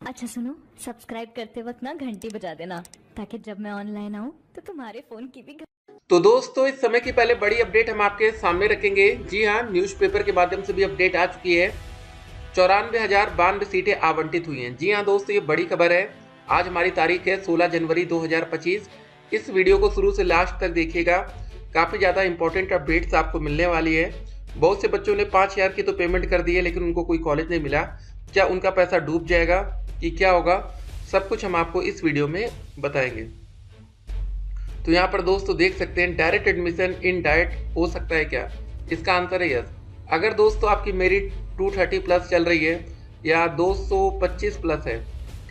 अच्छा सुनो, सब्सक्राइब करते वक्त ना घंटी बजा देना ताकि जब मैं ऑनलाइन आऊँ तो तुम्हारे फोन की भी तो दोस्तों, इस समय की पहले बड़ी अपडेट हम आपके सामने रखेंगे। जी हाँ, न्यूज़पेपर के माध्यम से भी अपडेट आ चुकी है। 94,092 सीटें आवंटित हुई हैं। जी हाँ दोस्तों, ये बड़ी खबर है। आज हमारी तारीख है 16 जनवरी 2025। इस वीडियो को शुरू से लास्ट तक देखिएगा। काफ़ी ज़्यादा इंपॉर्टेंट अपडेट्स आपको मिलने वाली है। बहुत से बच्चों ने 5,000 की तो पेमेंट कर दी है, लेकिन उनको कोई कॉलेज नहीं मिला। क्या उनका पैसा डूब जाएगा कि क्या होगा, सब कुछ हम आपको इस वीडियो में बताएंगे। तो यहाँ पर दोस्तों देख सकते हैं, डायरेक्ट एडमिशन इन डाइट हो सकता है क्या? इसका आंसर है यस। अगर दोस्तों आपकी मेरिट 230 प्लस चल रही है या 225 प्लस है,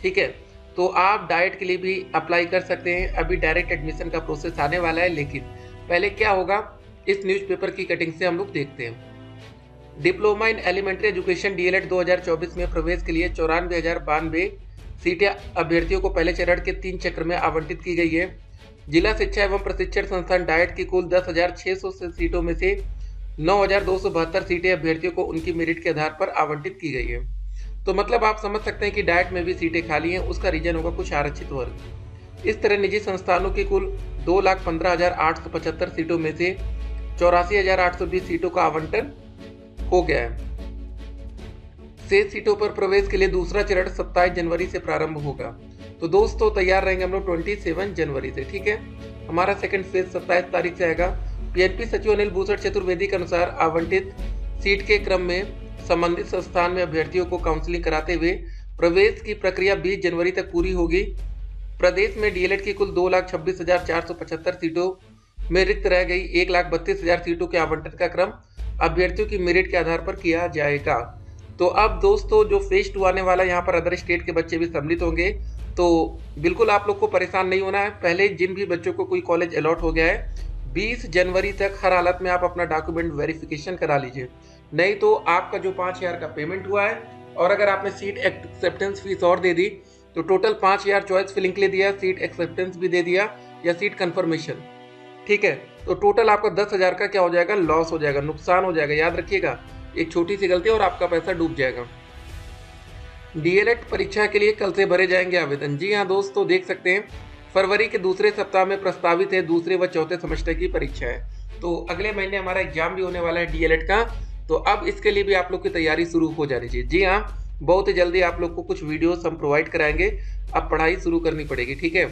ठीक है, तो आप डाइट के लिए भी अप्लाई कर सकते हैं। अभी डायरेक्ट एडमिशन का प्रोसेस आने वाला है, लेकिन पहले क्या होगा इस न्यूज़पेपर की कटिंग से हम लोग देखते हैं। Diploma in elementary education DElEd 2024 में प्रवेश के लिए 94,092 सीटें अभ्यर्थियों को पहले चरण के 3 चक्र में आवंटित की गई है। जिला शिक्षा एवं प्रशिक्षण संस्थान डाइट की कुल 10,600 सीटों में से 9,272 सीटें अभ्यर्थियों को उनकी मेरिट के आधार पर आवंटित की गई है। तो मतलब आप समझ सकते हैं कि डाइट में भी सीटें खाली हैं। उसका रीजन होगा कुछ आरक्षित वर्ग। इस तरह निजी संस्थानों की कुल 2,15,875 सीटों में से 84,820 सीटों का आवंटन हो गया है। शेष सीटों पर प्रवेश के लिए दूसरा चरण 27 जनवरी से प्रारंभ होगा। तो दोस्तों तैयार रहेंगे हम लोग 27 जनवरी से, ठीक है। हमारा सेकंड फेज 27 तारीख से आएगा। पीएनपी सचिव अनिल भूषण चतुर्वेदी के अनुसार आवंटित सीट के क्रम में संबंधित संस्थान में अभ्यर्थियों को काउंसलिंग कराते हुए प्रवेश की प्रक्रिया 20 जनवरी तक पूरी होगी। प्रदेश में डीएलएड की कुल 2,26,475 सीटों में रिक्त रह गई 1,32,000 सीटों के आवंटन का क्रम अभ्यर्थियों की मेरिट के आधार पर किया जाएगा। तो अब दोस्तों जो फेज 2 आने वाला है, यहाँ पर अदर स्टेट के बच्चे भी सम्मिलित होंगे। तो बिल्कुल आप लोग को परेशान नहीं होना है। पहले जिन भी बच्चों को कोई कॉलेज अलॉट हो गया है, 20 जनवरी तक हर हालत में आप अपना डॉक्यूमेंट वेरिफिकेशन करा लीजिए। नहीं तो आपका जो 5,000 का पेमेंट हुआ है, और अगर आपने सीट एक्सेप्टेंस फीस और दे दी, तो टोटल 5,000 चॉइस फिलिंग के लिए दिया, सीट एक्सेप्टेंस भी दे दिया या सीट कंफर्मेशन, ठीक है, तो टोटल आपका 10,000 का क्या हो जाएगा, लॉस हो जाएगा, नुकसान हो जाएगा। याद रखिएगा, एक छोटी सी गलती और आपका पैसा डूब जाएगा। डीएलएड परीक्षा के लिए कल से भरे जाएंगे आवेदन। जी हाँ दोस्तों, देख सकते हैं फरवरी के दूसरे सप्ताह में प्रस्तावित है दूसरे व चौथे सेमेस्टर की परीक्षा है। तो अगले महीने हमारा एग्जाम भी होने वाला है डीएलएड का। तो अब इसके लिए भी आप लोग की तैयारी शुरू हो जानी चाहिए। जी हाँ, बहुत ही जल्दी आप लोग को कुछ वीडियोस हम प्रोवाइड कराएंगे। अब पढ़ाई शुरू करनी पड़ेगी, ठीक है।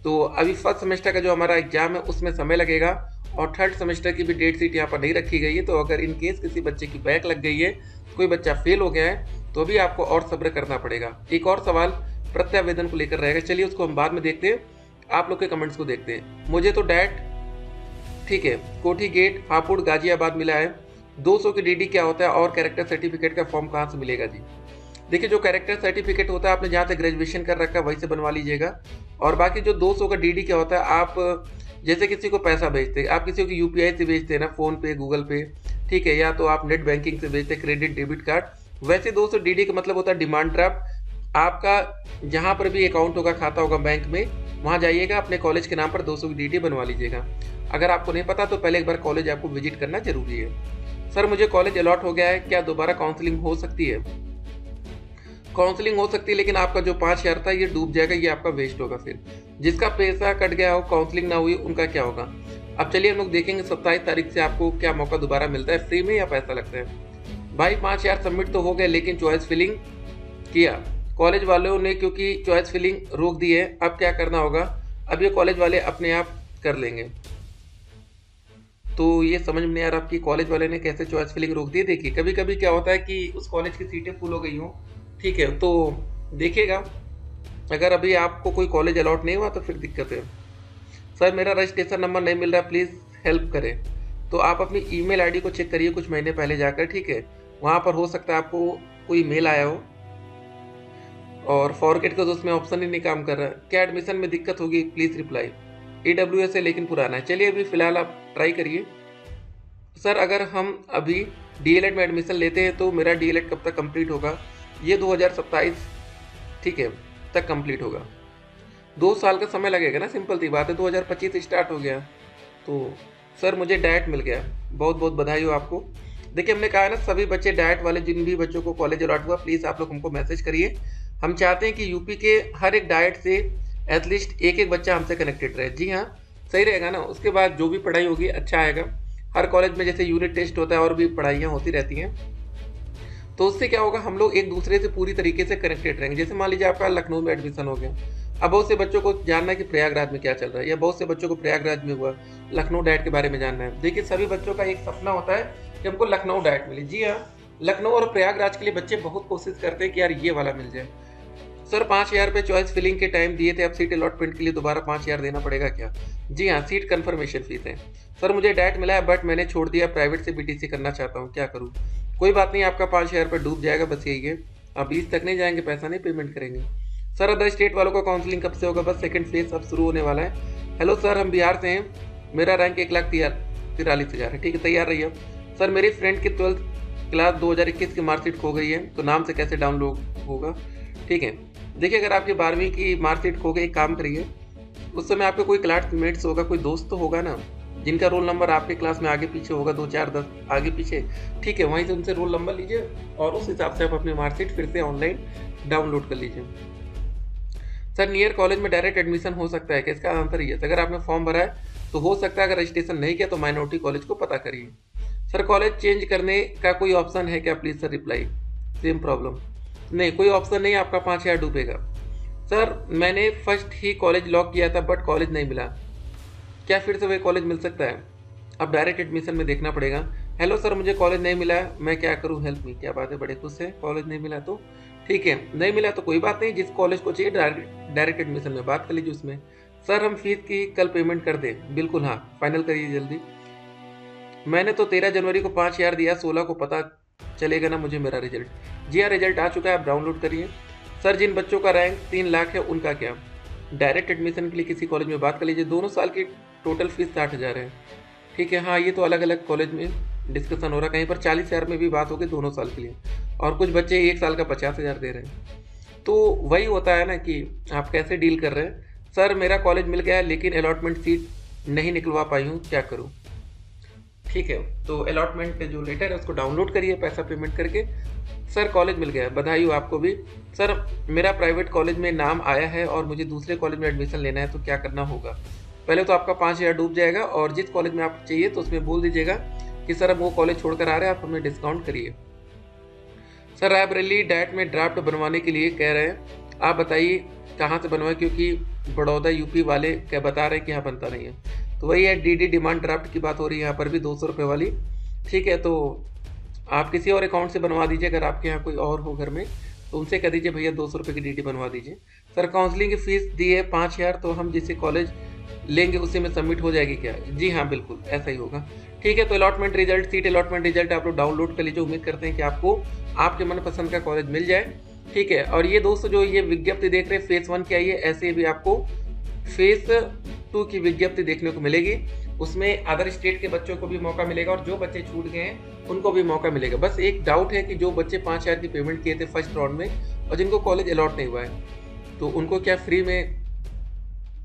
तो अभी फर्स्ट सेमेस्टर का जो हमारा एग्जाम है उसमें समय लगेगा, और थर्ड सेमेस्टर की भी डेट शीट यहाँ पर नहीं रखी गई है। तो अगर इन केस किसी बच्चे की बैक लग गई है, कोई बच्चा फेल हो गया है, तो भी आपको और सब्र करना पड़ेगा। एक और सवाल प्रत्यावेदन को लेकर रहेगा, चलिए उसको हम बाद में देखते हैं। आप लोग के कमेंट्स को देखते हैं। मुझे तो डैट, ठीक है, कोठी गेट हापुड़ गाजियाबाद मिला है। 200 की डीडी क्या होता है, और कैरेक्टर सर्टिफिकेट का फॉर्म कहाँ से मिलेगा? जी देखिए, जो कैरेक्टर सर्टिफिकेट होता है आपने जहाँ तक ग्रेजुएशन कर रखा है वहीं से बनवा लीजिएगा। और बाकी जो 200 का डीडी क्या होता है, आप जैसे किसी को पैसा भेजते हैं, आप किसी को यूपीआई से भेजते हैं ना, फोन पे, गूगल पे, ठीक है, या तो आप नेट बैंकिंग से भेजते हैं, क्रेडिट डेबिट कार्ड, वैसे 200 डीडी का मतलब होता है डिमांड ड्राफ्ट। आपका जहाँ पर भी अकाउंट होगा, खाता होगा बैंक में, वहाँ जाइएगा, अपने कॉलेज के नाम पर 200 की डीडी बनवा लीजिएगा। अगर आपको नहीं पता तो पहले एक बार कॉलेज आपको विजिट करना जरूरी है। सर मुझे कॉलेज अलॉट हो गया है, क्या दोबारा काउंसलिंग हो सकती है? काउंसलिंग हो सकती है, लेकिन आपका जो 5,000 था ये डूब जाएगा, ये आपका वेस्ट होगा। फिर जिसका पैसा कट गया हो, काउंसलिंग ना हुई, उनका क्या होगा? अब चलिए हम लोग देखेंगे 27 तारीख से आपको क्या मौका दोबारा मिलता है, फ्री में या पैसा लगता है। भाई 5,000 सबमिट तो हो गए, लेकिन चॉइस फिलिंग किया कॉलेज वालों ने, क्योंकि चॉइस फिलिंग रोक दी है। अब क्या करना होगा, अब ये कॉलेज वाले अपने आप कर लेंगे। तो ये समझ में नहीं आ रहा आपकी कॉलेज वाले ने कैसे चॉइस फिलिंग रोक दी है। देखिए कभी कभी क्या होता है कि उस कॉलेज की सीटें फुल हो गई हों, ठीक है, तो देखिएगा अगर अभी आपको कोई कॉलेज अलॉट नहीं हुआ तो फिर दिक्कत है। सर मेरा रजिस्ट्रेशन नंबर नहीं मिल रहा, प्लीज़ हेल्प करें। तो आप अपनी ईमेल आईडी को चेक करिए कुछ महीने पहले जाकर, ठीक है, वहाँ पर हो सकता है आपको कोई मेल आया हो, और फॉरगेट का तो उसमें ऑप्शन ही नहीं काम कर रहा है। क्या एडमिशन में दिक्कत होगी, प्लीज़ रिप्लाई। AWS है लेकिन पुराना है। चलिए अभी फ़िलहाल आप ट्राई करिए। सर अगर हम अभी डीएलएड में एडमिशन लेते हैं तो मेरा डीएलएड कब तक कंप्लीट होगा? ये 2027, ठीक है, तक कंप्लीट होगा। 2 साल का समय लगेगा ना, सिंपल सी बात है। 2025 स्टार्ट हो गया, तो सर मुझे डाइट मिल गया, बहुत बहुत बधाई हो आपको। देखिए हमने कहा है ना, सभी बच्चे डाइट वाले, जिन भी बच्चों को कॉलेज अलॉट हुआ, प्लीज़ आप लोग हमको मैसेज करिए, हम चाहते हैं कि यूपी के हर एक डाइट से एटलीस्ट एक एक बच्चा हमसे कनेक्टेड रहे। जी हाँ, सही रहेगा ना। उसके बाद जो भी पढ़ाई होगी अच्छा आएगा। हर कॉलेज में जैसे यूनिट टेस्ट होता है और भी पढ़ाइयाँ होती रहती हैं, तो उससे क्या होगा, हम लोग एक दूसरे से पूरी तरीके से कनेक्टेड रहेंगे। जैसे मान लीजिए आपका लखनऊ में एडमिशन हो गया, अब बहुत से बच्चों को जानना है कि प्रयागराज में क्या चल रहा है, या बहुत से बच्चों को प्रयागराज में हुआ लखनऊ डाइट के बारे में जानना है। देखिए, सभी बच्चों का एक सपना होता है कि हमको लखनऊ डाइट मिले। जी हाँ, लखनऊ और प्रयागराज के लिए बच्चे बहुत कोशिश करते हैं कि यार ये वाला मिल जाए। सर 5,000 रुपये चॉइस फिलिंग के टाइम दिए थे, अब सीट अलॉटमेंट के लिए दोबारा 5,000 देना पड़ेगा क्या? जी हाँ, सीट कन्फर्मेशन फीस है। सर मुझे डाइट मिला है बट मैंने छोड़ दिया, प्राइवेट से बीटीसी करना चाहता हूँ, क्या करूँ? कोई बात नहीं, आपका 5,000 रुपये डूब जाएगा, बस यही है। आप 20 तक नहीं जाएंगे, पैसा नहीं पेमेंट करेंगे। सर अदर स्टेट वालों का काउंसलिंग कब से होगा? बस सेकंड फेज अब शुरू होने वाला है। हेलो सर, हम बिहार से हैं, मेरा रैंक 1,43,000 है। ठीक है, तैयार रहिए। सर मेरी फ्रेंड की 12th क्लास 2021 की मार्कशीट खो गई है, तो नाम से कैसे डाउनलोड होगा? ठीक है, देखिए अगर आपकी 12वीं की मार्कशीट खो गई, एक काम करिए, उस समय आपके कोई क्लासमेट्स होगा, कोई दोस्त तो होगा ना, जिनका रोल नंबर आपके क्लास में आगे पीछे होगा, 2 4 10 आगे पीछे। ठीक है, वहीं से उनसे रोल नंबर लीजिए और उस हिसाब से आप अपनी मार्कशीट फिर से ऑनलाइन डाउनलोड कर लीजिए। सर नियर कॉलेज में डायरेक्ट एडमिशन हो सकता है क्या? इसका आंसर ये है, अगर आपने फॉर्म भरा है तो हो सकता है, अगर रजिस्ट्रेशन नहीं किया तो माइनॉरिटी कॉलेज को पता करिए। सर कॉलेज चेंज करने का कोई ऑप्शन है क्या? Please sir reply. Same problem नहीं, कोई ऑप्शन नहीं, आपका 5,000 डूबेगा। सर मैंने फर्स्ट ही कॉलेज लॉक किया था बट कॉलेज नहीं मिला, क्या फिर से वही कॉलेज मिल सकता है? अब डायरेक्ट एडमिशन में देखना पड़ेगा। हेलो सर, मुझे कॉलेज नहीं मिला है, मैं क्या करूं, हेल्प मी। क्या बात है, बड़े खुश है, कॉलेज नहीं मिला तो ठीक है, नहीं मिला तो कोई बात नहीं, जिस कॉलेज को चाहिए डायरेक्ट एडमिशन में बात कर लीजिए उसमें। सर हम फीस की कल पेमेंट कर दें? बिल्कुल हाँ, फाइनल करिए जल्दी। मैंने तो 13 जनवरी को 5,000 दिया, 16 को पता चलेगा ना मुझे मेरा रिजल्ट। जी हाँ, रिजल्ट आ चुका है, आप डाउनलोड करिए। सर जिन बच्चों का रैंक 3 लाख है उनका क्या? डायरेक्ट एडमिशन के लिए किसी कॉलेज में बात कर लीजिए। दोनों साल की टोटल फीस 60,000 है। ठीक है, हाँ ये तो अलग अलग कॉलेज में डिस्कशन हो रहा है, कहीं पर 40,000 में भी बात होगी दोनों साल के लिए, और कुछ बच्चे 1 साल का 50,000 दे रहे हैं। तो वही होता है ना कि आप कैसे डील कर रहे हैं। सर मेरा कॉलेज मिल गया लेकिन अलॉटमेंट सीट नहीं निकलवा पाई हूँ, क्या करूँ? ठीक है, तो अलॉटमेंट जो लेटर है उसको डाउनलोड करिए पैसा पेमेंट करके। सर कॉलेज मिल गया, बधाई हो आपको भी। सर मेरा प्राइवेट कॉलेज में नाम आया है और मुझे दूसरे कॉलेज में एडमिशन लेना है, तो क्या करना होगा? पहले तो आपका 5,000 डूब जाएगा, और जिस कॉलेज में आप चाहिए तो उसमें बोल दीजिएगा कि सर अब वो कॉलेज छोड़कर आ रहे हैं, आप हमें डिस्काउंट करिए। सर रायबरेली डाइट में ड्राफ्ट बनवाने के लिए कह रहे हैं, आप बताइए कहाँ से बनवाएं, क्योंकि बड़ौदा यूपी वाले क्या बता रहे हैं कि यहाँ बनता नहीं है। तो वही है, डीडी डिमांड ड्राफ्ट की बात हो रही है यहाँ पर भी, 200 रुपये वाली। ठीक है, तो आप किसी और अकाउंट से बनवा दीजिए, अगर आपके यहाँ कोई और हो घर में तो उनसे कह दीजिए भैया 200 रुपये की डीडी बनवा दीजिए। सर काउंसलिंग की फीस दी है 5,000, तो हम जिसे कॉलेज लेंगे उसी में सबमिट हो जाएगी क्या? जी हाँ बिल्कुल ऐसा ही होगा। ठीक है, तो allotment result, seat allotment result आप लोग डाउनलोड कर लीजिए। उम्मीद करते हैं कि आपको आपके मनपसंद का कॉलेज मिल जाए। ठीक है, और ये दोस्तों जो ये विज्ञप्ति देख रहे हैं फेज 1 की आई है, ऐसे भी आपको फेज 2 की विज्ञप्ति देखने को मिलेगी। उसमें अदर स्टेट के बच्चों को भी मौका मिलेगा, और जो बच्चे छूट गए हैं उनको भी मौका मिलेगा। बस एक डाउट है कि जो बच्चे 5,000 की पेमेंट किए थे फर्स्ट राउंड में और जिनको कॉलेज अलॉट नहीं हुआ है, तो उनको क्या फ्री में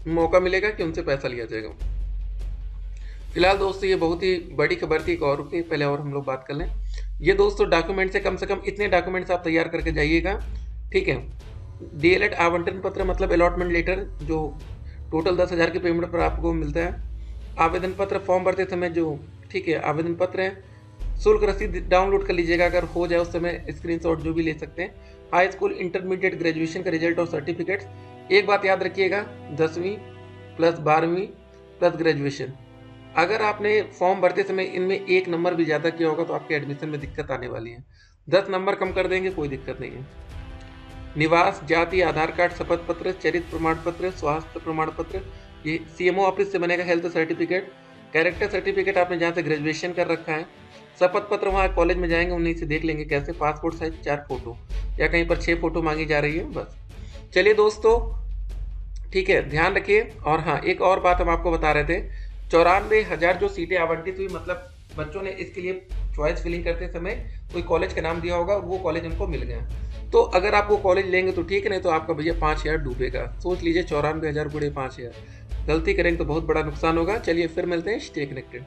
मौका मिलेगा कि उनसे पैसा लिया जाएगा? फिलहाल दोस्तों ये बहुत ही बड़ी खबर थी, एक और रुकिए पहले और हम लोग बात कर लें। ये दोस्तों डॉक्यूमेंट से कम इतने डॉक्यूमेंट्स आप तैयार करके जाइएगा। ठीक है, डीएलएड आवंटन पत्र मतलब अलॉटमेंट लेटर, जो टोटल 10,000 की पेमेंट पर आपको मिलता है। आवेदन पत्र फॉर्म भरते समय जो, ठीक है, आवेदन पत्र है। शुल्क रसीद डाउनलोड कर लीजिएगा, अगर हो जाए उस समय स्क्रीनशॉट जो भी ले सकते हैं। हाई स्कूल इंटरमीडिएट ग्रेजुएशन का रिजल्ट और सर्टिफिकेट्स। एक बात याद रखिएगा, 10वीं प्लस 12वीं प्लस ग्रेजुएशन। अगर आपने फॉर्म भरते समय इनमें एक नंबर भी ज़्यादा किया होगा तो आपके एडमिशन में दिक्कत आने वाली है। 10 नंबर कम कर देंगे कोई दिक्कत नहीं है। निवास, जाति, आधार कार्ड, शपथ पत्र, चरित्र प्रमाण पत्र, स्वास्थ्य प्रमाण पत्र, ये सीएमओ ऑफिस से बनेगा। हेल्थ सर्टिफिकेट, कैरेक्टर सर्टिफिकेट आपने जहाँ से ग्रेजुएशन कर रखा है। शपथ पत्र वहाँ कॉलेज में जाएंगे उन्हीं से देख लेंगे कैसे। पासपोर्ट साइज 4 फोटो, या कहीं पर 6 फोटो मांगी जा रही है बस। चलिए दोस्तों, ठीक है, ध्यान रखिए। और हाँ, एक और बात हम आपको बता रहे थे, 94,000 जो सीटें आवंटित हुई, मतलब बच्चों ने इसके लिए चॉइस फिलिंग करते समय कोई कॉलेज का नाम दिया होगा और वो कॉलेज उनको मिल गया। तो अगर आप वो कॉलेज लेंगे तो ठीक है, नहीं तो आपका भैया 5,000 डूबेगा। सोच लीजिए, 94,000 गुणे 5,000, गलती करेंगे तो बहुत बड़ा नुकसान होगा। चलिए फिर मिलते हैं, स्टे कनेक्टेड।